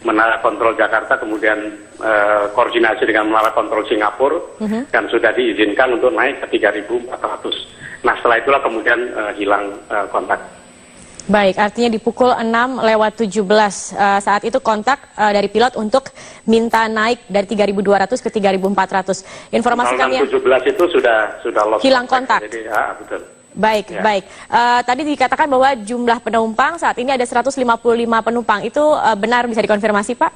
Menara kontrol Jakarta kemudian koordinasi dengan menara kontrol Singapura dan sudah diizinkan untuk naik ke 3.400. Nah setelah itulah kemudian hilang kontak. Baik, artinya di pukul 6:17 saat itu kontak dari pilot untuk minta naik dari 3.200 ke 3.400. Informasi kami 17 itu sudah lost hilang kontak. Jadi, betul. Baik, ya. Baik. Tadi dikatakan bahwa jumlah penumpang saat ini ada 155 penumpang. Itu benar bisa dikonfirmasi, Pak?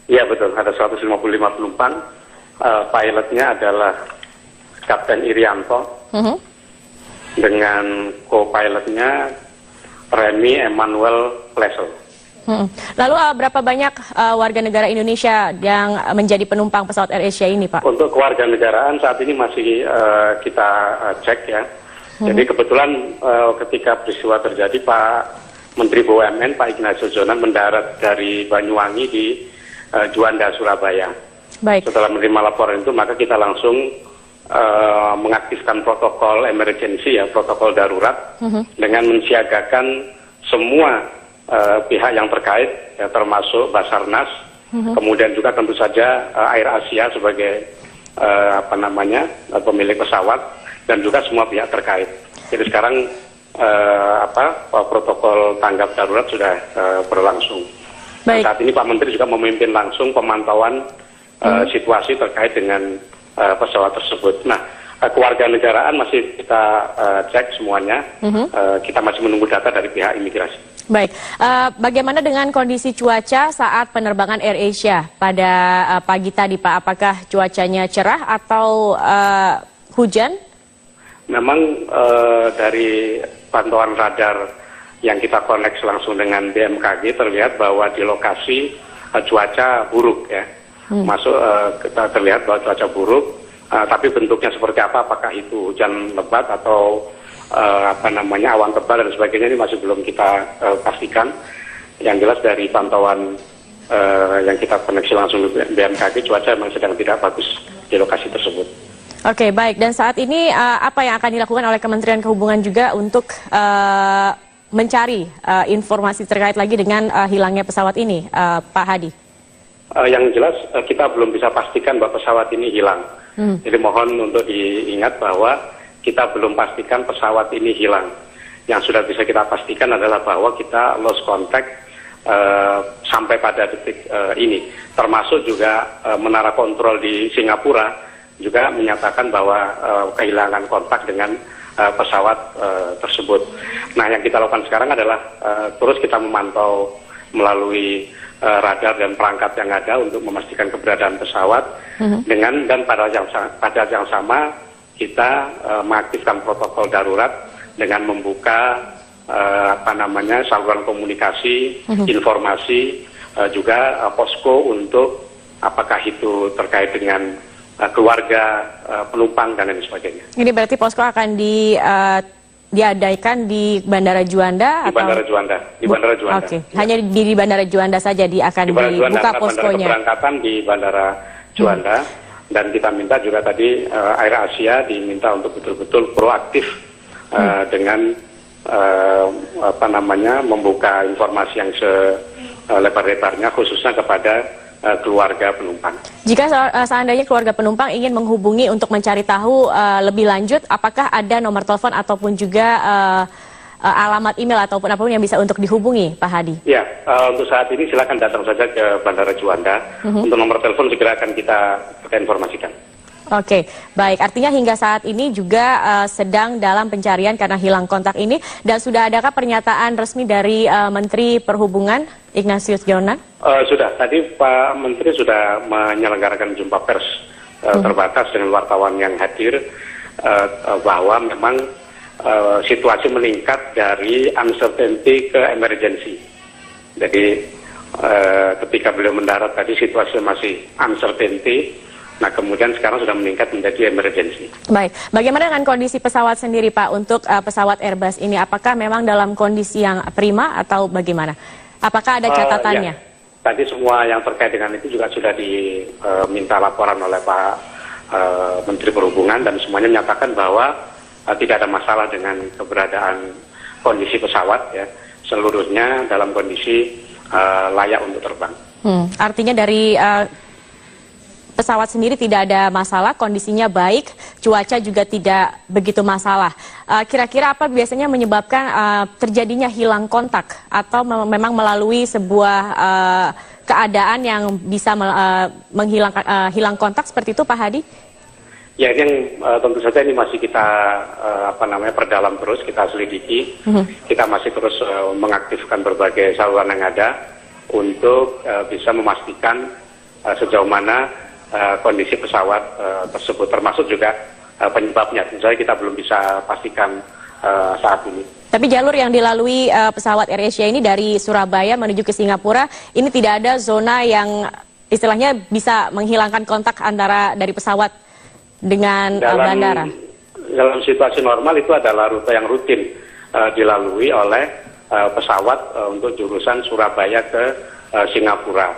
Iya, betul. Ada 155 penumpang. Pilotnya adalah Kapten Irianto dengan co-pilotnya Remy Emmanuel Plesel. Lalu berapa banyak warga negara Indonesia yang menjadi penumpang pesawat AirAsia ini, Pak? Untuk kewarganegaraan saat ini masih kita cek ya. Jadi kebetulan ketika peristiwa terjadi Pak Menteri BUMN Pak Ignatius Jonan mendarat dari Banyuwangi di Juanda, Surabaya. Baik. Setelah menerima laporan itu maka kita langsung mengaktifkan protokol emergency ya, protokol darurat dengan mensiagakan semua pihak yang terkait ya, termasuk Basarnas, kemudian juga tentu saja AirAsia sebagai pemilik pesawat dan juga semua pihak terkait. Jadi sekarang protokol tanggap darurat sudah berlangsung. Saat ini Pak Menteri juga memimpin langsung pemantauan situasi terkait dengan pesawat tersebut. Nah, kewarganegaraan masih kita cek semuanya. Kita masih menunggu data dari pihak imigrasi. Baik, bagaimana dengan kondisi cuaca saat penerbangan AirAsia pada pagi tadi, Pak? Apakah cuacanya cerah atau hujan? Memang dari pantauan radar yang kita koneksi langsung dengan BMKG terlihat bahwa di lokasi cuaca buruk ya. Kita terlihat bahwa cuaca buruk, tapi bentuknya seperti apa, apakah itu hujan lebat atau awan tebal dan sebagainya ini masih belum kita pastikan. Yang jelas dari pantauan yang kita koneksi langsung ke BMKG, cuaca memang sedang tidak bagus di lokasi tersebut. Oke, baik. Dan saat ini apa yang akan dilakukan oleh Kementerian Perhubungan juga untuk mencari informasi terkait lagi dengan hilangnya pesawat ini, Pak Hadi? Yang jelas kita belum bisa pastikan bahwa pesawat ini hilang. Jadi mohon untuk diingat bahwa kita belum pastikan pesawat ini hilang. Yang sudah bisa kita pastikan adalah bahwa kita lost contact sampai pada detik ini. Termasuk juga menara kontrol di Singapura juga menyatakan bahwa kehilangan kontak dengan pesawat tersebut. Nah, yang kita lakukan sekarang adalah terus kita memantau melalui radar dan perangkat yang ada untuk memastikan keberadaan pesawat dan pada yang sama kita mengaktifkan protokol darurat dengan membuka saluran komunikasi, informasi, juga posko untuk apakah itu terkait dengan keluarga penumpang dan lain sebagainya. Ini berarti posko akan diadakan di Bandara Juanda? Di Bandara Juanda. Di Bandara Juanda. Oke. Hanya di Bandara Juanda saja akan dibuka poskonya. Bandara keberangkatan di Bandara Juanda dan kita minta juga tadi AirAsia diminta untuk betul-betul proaktif dengan membuka informasi yang selebar-lebarnya khususnya kepada keluarga penumpang. Jika seandainya keluarga penumpang ingin menghubungi untuk mencari tahu lebih lanjut, apakah ada nomor telepon ataupun juga alamat email ataupun apapun yang bisa untuk dihubungi, Pak Hadi? Ya, untuk saat ini silakan datang saja ke Bandara Juanda. Untuk nomor telepon segera akan kita informasikan. Oke, baik. Artinya hingga saat ini juga sedang dalam pencarian karena hilang kontak ini. Dan sudah adakah pernyataan resmi dari Menteri Perhubungan Ignatius Jonan? Sudah. Tadi Pak Menteri sudah menyelenggarakan jumpa pers terbatas dengan wartawan yang hadir bahwa memang situasi meningkat dari uncertainty ke emergency. Jadi ketika beliau mendarat tadi situasi masih uncertainty. Nah, kemudian sekarang sudah meningkat menjadi emergency. Baik, bagaimana dengan kondisi pesawat sendiri, Pak, untuk pesawat Airbus ini? Apakah memang dalam kondisi yang prima atau bagaimana? Apakah ada catatannya? Ya. Tadi semua yang terkait dengan itu juga sudah diminta laporan oleh Pak Menteri Perhubungan dan semuanya menyatakan bahwa tidak ada masalah dengan keberadaan kondisi pesawat, ya. Seluruhnya dalam kondisi layak untuk terbang. Artinya dari pesawat sendiri tidak ada masalah, kondisinya baik, cuaca juga tidak begitu masalah. Kira-kira apa biasanya menyebabkan terjadinya hilang kontak atau memang melalui sebuah keadaan yang bisa hilang kontak seperti itu, Pak Hadi? Ya, ini yang tentu saja ini masih kita perdalam terus, kita selidiki. Kita masih terus mengaktifkan berbagai saluran yang ada untuk bisa memastikan sejauh mana kondisi pesawat tersebut, termasuk juga penyebabnya. Tentu saja kita belum bisa pastikan saat ini. Tapi jalur yang dilalui pesawat AirAsia ini dari Surabaya menuju ke Singapura, ini tidak ada zona yang istilahnya bisa menghilangkan kontak antara dari pesawat dengan bandara? Dalam situasi normal itu adalah rute yang rutin dilalui oleh pesawat untuk jurusan Surabaya ke Singapura.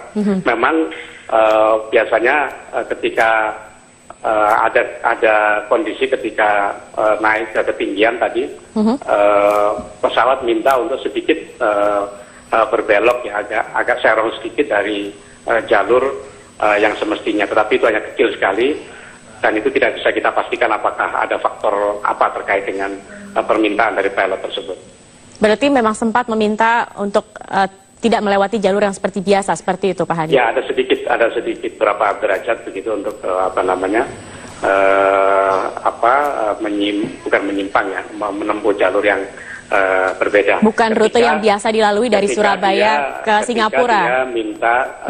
Memang biasanya ketika ada kondisi ketika naik ke ketinggian tadi, pesawat minta untuk sedikit berbelok ya, agak serong sedikit dari jalur yang semestinya, tetapi itu hanya kecil sekali dan itu tidak bisa kita pastikan apakah ada faktor apa terkait dengan permintaan dari pilot tersebut. Berarti memang sempat meminta untuk tidak melewati jalur yang seperti biasa, seperti itu Pak Hadi? Ya, ada sedikit berapa derajat begitu untuk bukan menyimpang ya, menempuh jalur yang berbeda. Bukan rute yang biasa dilalui dari Surabaya ke Singapura. Dia minta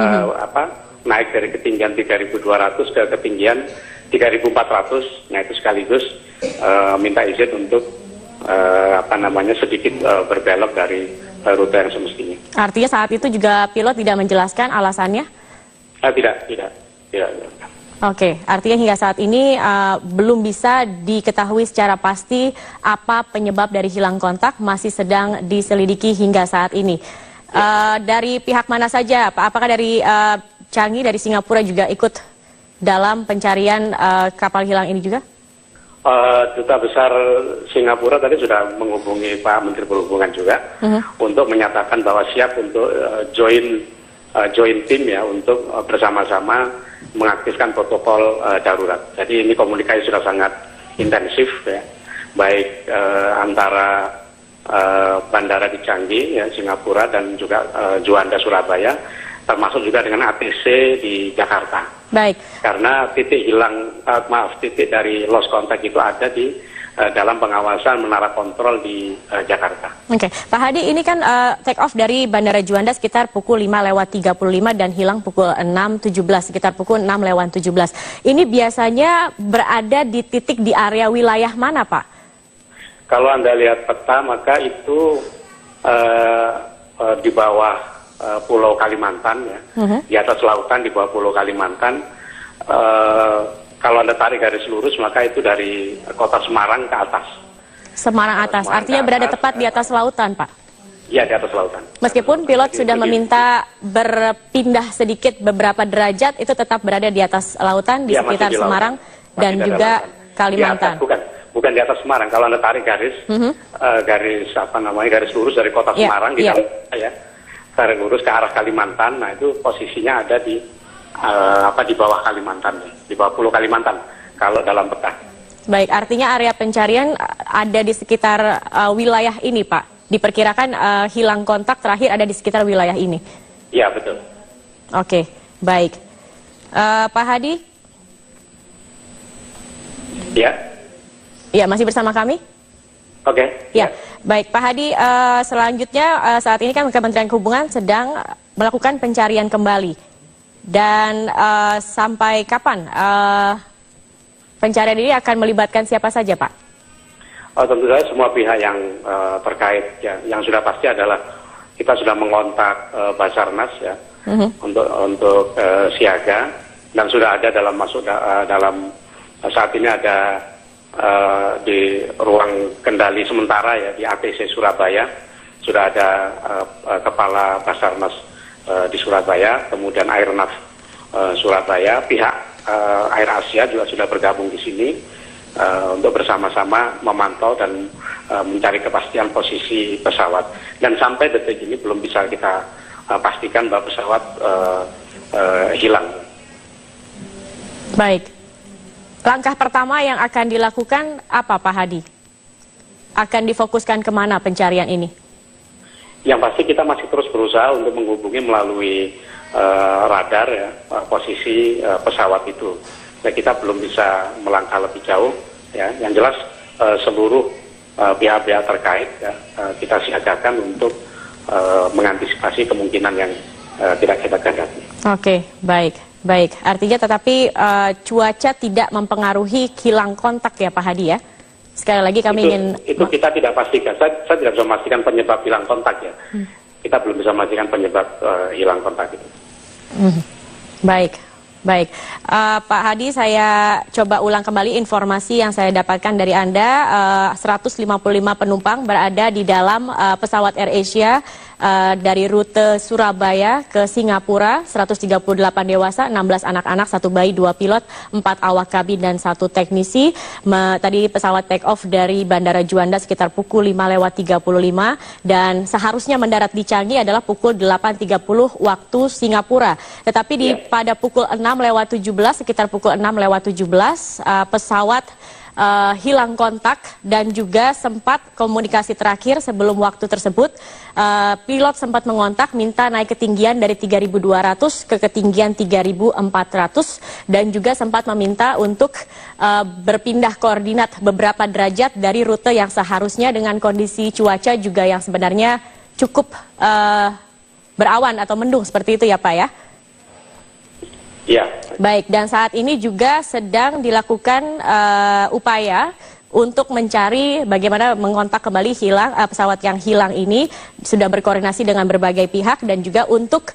naik dari ketinggian 3.200 ke ketinggian 3.400, nah itu sekaligus minta izin untuk sedikit berbelok dari rute yang semestinya. Artinya saat itu juga pilot tidak menjelaskan alasannya? Tidak. Oke, artinya hingga saat ini belum bisa diketahui secara pasti apa penyebab dari hilang kontak, masih sedang diselidiki hingga saat ini. Dari pihak mana saja, Pak? Apakah dari Changi, dari Singapura juga ikut dalam pencarian kapal hilang ini juga? Duta Besar Singapura tadi sudah menghubungi Pak Menteri Perhubungan juga untuk menyatakan bahwa siap untuk join tim ya, untuk bersama-sama mengaktifkan protokol darurat. Jadi ini komunikasi sudah sangat intensif ya, baik antara bandara di Changi ya, Singapura dan juga Juanda Surabaya, termasuk juga dengan ATC di Jakarta. Baik. Karena titik dari lost contact itu ada di dalam pengawasan menara kontrol di Jakarta. Oke, Pak Hadi, ini kan take off dari Bandara Juanda sekitar pukul 5:35 dan hilang pukul 6:17, sekitar pukul 6:17. Ini biasanya berada di titik di area wilayah mana, Pak? Kalau Anda lihat peta, maka itu di bawah Pulau Kalimantan ya, di atas lautan di bawah Pulau Kalimantan. Kalau Anda tarik garis lurus, maka itu dari kota Semarang ke atas. Semarang atas, artinya berada tepat di atas lautan, Pak? Iya, di atas lautan. Meskipun pilot sudah meminta berpindah sedikit beberapa derajat, itu tetap berada di atas lautan, di sekitar Semarang dan juga Kalimantan. Bukan di atas Semarang. Kalau Anda tarik garis, garis lurus dari kota Semarang di dalam ya, garis lurus ke arah Kalimantan, nah itu posisinya ada di bawah Kalimantan, di bawah Pulau Kalimantan kalau dalam peta. Baik, artinya area pencarian ada di sekitar wilayah ini, Pak. Diperkirakan hilang kontak terakhir ada di sekitar wilayah ini. Iya, betul. Oke, baik. Pak Hadi? Ya. Iya, masih bersama kami? Oke. Ya, baik Pak Hadi, selanjutnya saat ini kan Kementerian Perhubungan sedang melakukan pencarian kembali. Dan sampai kapan pencarian ini akan melibatkan siapa saja, Pak? Tentu saja semua pihak yang terkait ya. Yang sudah pasti adalah kita sudah mengontak Basarnas ya, untuk siaga, dan sudah ada dalam saat ini ada di ruang kendali sementara ya di ATC Surabaya sudah ada kepala Basarnas di Surabaya, kemudian Airnav Surabaya, pihak AirAsia juga sudah bergabung di sini untuk bersama-sama memantau dan mencari kepastian posisi pesawat. Dan sampai detik ini belum bisa kita pastikan bahwa pesawat hilang. Baik. Langkah pertama yang akan dilakukan apa, Pak Hadi? Akan difokuskan kemana pencarian ini? Yang pasti kita masih terus berusaha untuk menghubungi melalui radar ya, posisi pesawat itu. Nah, kita belum bisa melangkah lebih jauh. Ya. Yang jelas seluruh pihak-pihak terkait ya, kita siagakan untuk mengantisipasi kemungkinan yang tidak kita gandaki. Oke, baik. Baik, artinya tetapi cuaca tidak mempengaruhi hilang kontak ya Pak Hadi ya? Sekali lagi kami ingin... Itu kita tidak pastikan, saya tidak bisa memastikan penyebab hilang kontak ya. Kita belum bisa memastikan penyebab hilang kontak itu. Baik, baik. Pak Hadi, saya coba ulang kembali informasi yang saya dapatkan dari Anda. 155 penumpang berada di dalam pesawat AirAsia dari rute Surabaya ke Singapura, 138 dewasa, 16 anak-anak, 1 bayi, 2 pilot, 4 awak kabin dan 1 teknisi. Tadi pesawat take off dari Bandara Juanda sekitar pukul 5:35 dan seharusnya mendarat di Changi adalah pukul 8:30 waktu Singapura. Tetapi pada pukul 6:17, sekitar pukul 6:17, pesawat hilang kontak dan juga sempat komunikasi terakhir sebelum waktu tersebut. Pilot sempat mengontak minta naik ketinggian dari 3.200 ke ketinggian 3.400 dan juga sempat meminta untuk berpindah koordinat beberapa derajat dari rute yang seharusnya dengan kondisi cuaca juga yang sebenarnya cukup berawan atau mendung seperti itu ya Pak ya? Ya. Baik, dan saat ini juga sedang dilakukan upaya untuk mencari bagaimana mengontak kembali pesawat yang hilang ini, sudah berkoordinasi dengan berbagai pihak dan juga untuk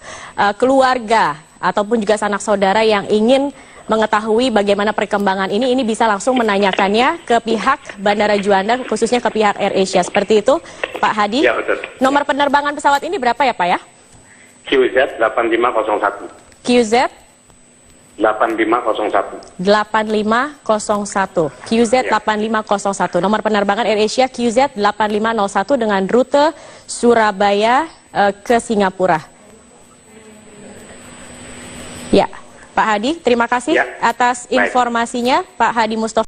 keluarga ataupun juga sanak saudara yang ingin mengetahui bagaimana perkembangan ini bisa langsung menanyakannya ke pihak Bandara Juanda, khususnya ke pihak AirAsia. Seperti itu, Pak Hadi. Ya, betul. Nomor penerbangan pesawat ini berapa ya, Pak ya? QZ 8501. QZ 8501. 8501. QZ 8501. Nomor penerbangan AirAsia QZ 8501 dengan rute Surabaya ke Singapura. Ya, Pak Hadi, terima kasih atas informasinya, Pak Hadi Mustofa.